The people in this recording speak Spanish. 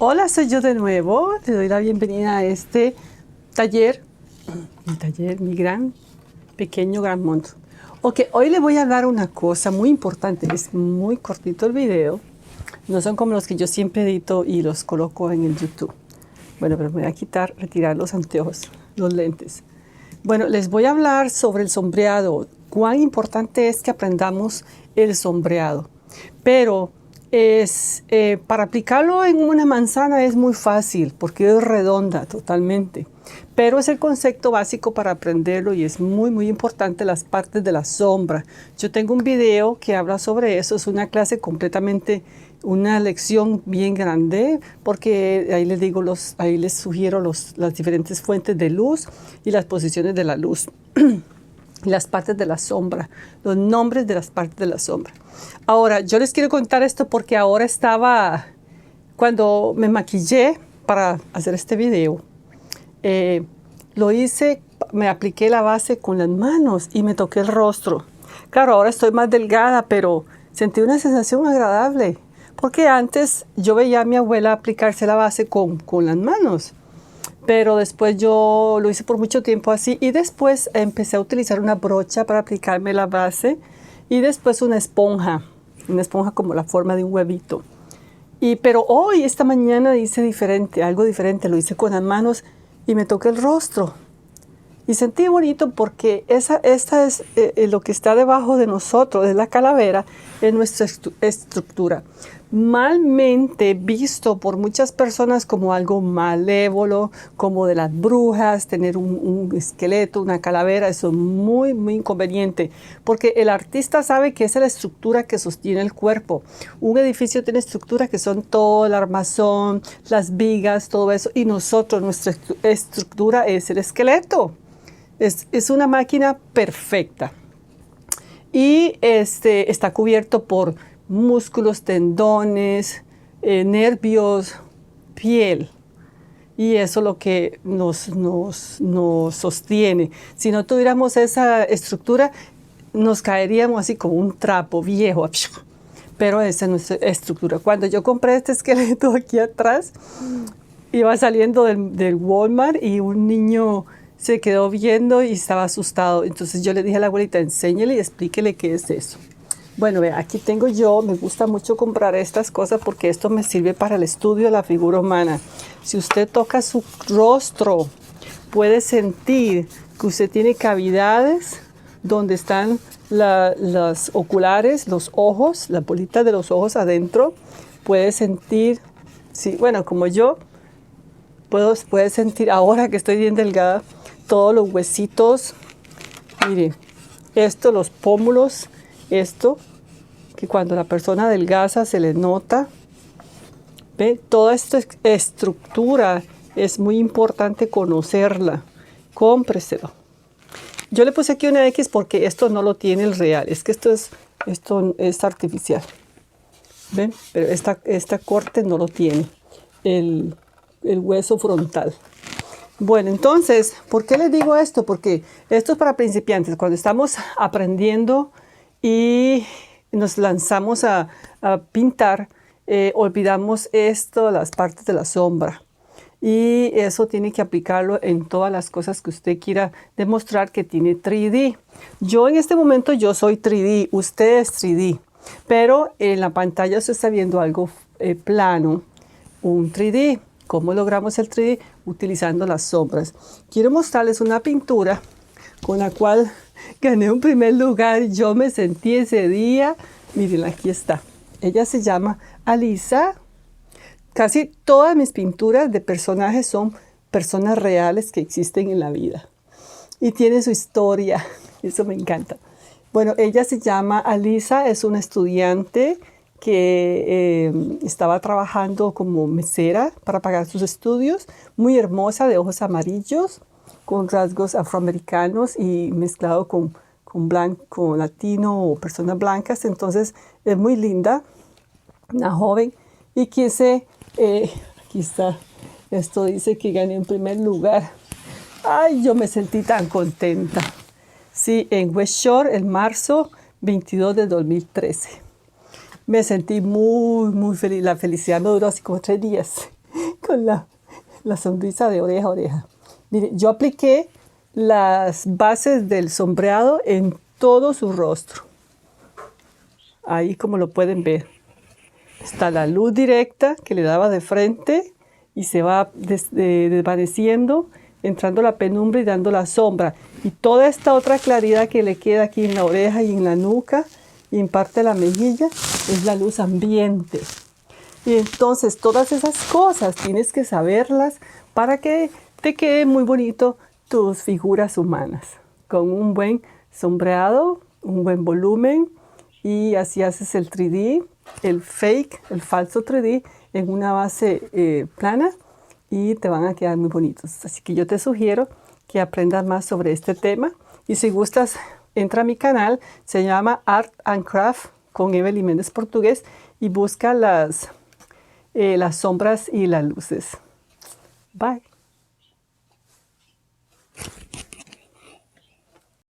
Hola, soy yo de nuevo. Te doy la bienvenida a este taller, mi gran, pequeño, gran mundo. Ok, hoy le voy a hablar una cosa muy importante. Es muy cortito el video. No son como los que yo siempre edito y los coloco en el YouTube. Bueno, pero me voy a retirar los anteojos, los lentes. Bueno, les voy a hablar sobre el sombreado. Cuán importante es que aprendamos el sombreado. Pero para aplicarlo en una manzana es muy fácil porque es redonda totalmente. Pero es el concepto básico para aprenderlo y es muy importante las partes de la sombra. Yo tengo un video que habla sobre eso. Es una clase completamente, una lección bien grande porque ahí les digo, ahí les sugiero las diferentes fuentes de luz y las posiciones de la luz. Las partes de la sombra, los nombres de las partes de la sombra. Ahora, yo les quiero contar esto porque ahora cuando me maquillé para hacer este video, lo hice, me apliqué la base con las manos y me toqué el rostro. Claro, ahora estoy más delgada, pero sentí una sensación agradable, porque antes yo veía a mi abuela aplicarse la base con las manos. Pero después yo lo hice por mucho tiempo así y después empecé a utilizar una brocha para aplicarme la base y después una esponja como la forma de un huevito. Pero hoy, esta mañana hice diferente, algo diferente, lo hice con las manos y me toqué el rostro. Y sentí bonito porque esta es lo que está debajo de nosotros, es la calavera, es nuestra estructura. Malmente visto por muchas personas como algo malévolo, como de las brujas, tener un esqueleto, una calavera, eso es muy inconveniente, porque el artista sabe que esa es la estructura que sostiene el cuerpo. Un edificio tiene estructuras que son todo el armazón, las vigas, todo eso, y nuestra estructura es el esqueleto. Es una máquina perfecta y está cubierto por músculos, tendones, nervios, piel. Y eso es lo que nos sostiene. Si no tuviéramos esa estructura, nos caeríamos así como un trapo viejo. Pero esa es nuestra estructura. Cuando yo compré este esqueleto aquí atrás, iba saliendo del Walmart y un niño se quedó viendo y estaba asustado. Entonces yo le dije a la abuelita, enséñele y explíquele qué es eso. Bueno, vea, aquí tengo me gusta mucho comprar estas cosas porque esto me sirve para el estudio de la figura humana. Si usted toca su rostro, puede sentir que usted tiene cavidades donde están las oculares, los ojos, las bolitas de los ojos adentro. Puede sentir, sí, bueno, como yo, puede sentir ahora que estoy bien delgada, todos los huesitos, mire, los pómulos, que cuando la persona adelgaza se le nota. ¿Ve? Toda esta estructura es muy importante conocerla. Cómpreselo. Yo le puse aquí una X porque esto no lo tiene el real, es que esto es artificial. ¿Ven? Pero esta corte no lo tiene, el hueso frontal. Bueno, entonces, ¿por qué les digo esto? Porque esto es para principiantes. Cuando estamos aprendiendo y nos lanzamos a pintar, olvidamos las partes de la sombra. Y eso tiene que aplicarlo en todas las cosas que usted quiera demostrar que tiene 3D. Yo en este momento yo soy 3D, usted es 3D. Pero en la pantalla usted está viendo algo plano, un 3D. ¿Cómo logramos el 3D? Utilizando las sombras. Quiero mostrarles una pintura con la cual gané un primer lugar. Yo me sentí ese día. Miren, aquí está. Ella se llama Alisa. Casi todas mis pinturas de personajes son personas reales que existen en la vida. Y tiene su historia. Eso me encanta. Bueno, ella se llama Alisa, es una estudiante que estaba trabajando como mesera para pagar sus estudios, muy hermosa, de ojos amarillos, con rasgos afroamericanos y mezclado con blanco, latino o personas blancas. Entonces es muy linda, una joven, y aquí está, esto dice que gané en primer lugar. Ay, yo me sentí tan contenta. Sí, en West Shore, en marzo 22 de 2013. Me sentí muy feliz. La felicidad me duró así como 3 días. con la sonrisa de oreja a oreja. Mire, yo apliqué las bases del sombreado en todo su rostro. Ahí como lo pueden ver. Está la luz directa que le daba de frente y se va desvaneciendo, entrando la penumbra y dando la sombra. Y toda esta otra claridad que le queda aquí en la oreja y en la nuca y en parte de la mejilla es la luz ambiente. Y entonces todas esas cosas tienes que saberlas para que te quede muy bonito tus figuras humanas. Con un buen sombreado, un buen volumen y así haces el 3D, el fake, el falso 3D en una base plana y te van a quedar muy bonitos. Así que yo te sugiero que aprendas más sobre este tema y si gustas entra a mi canal, se llama Art and Craft con Evelyn Méndez Portugués y busca las sombras y las luces. Bye.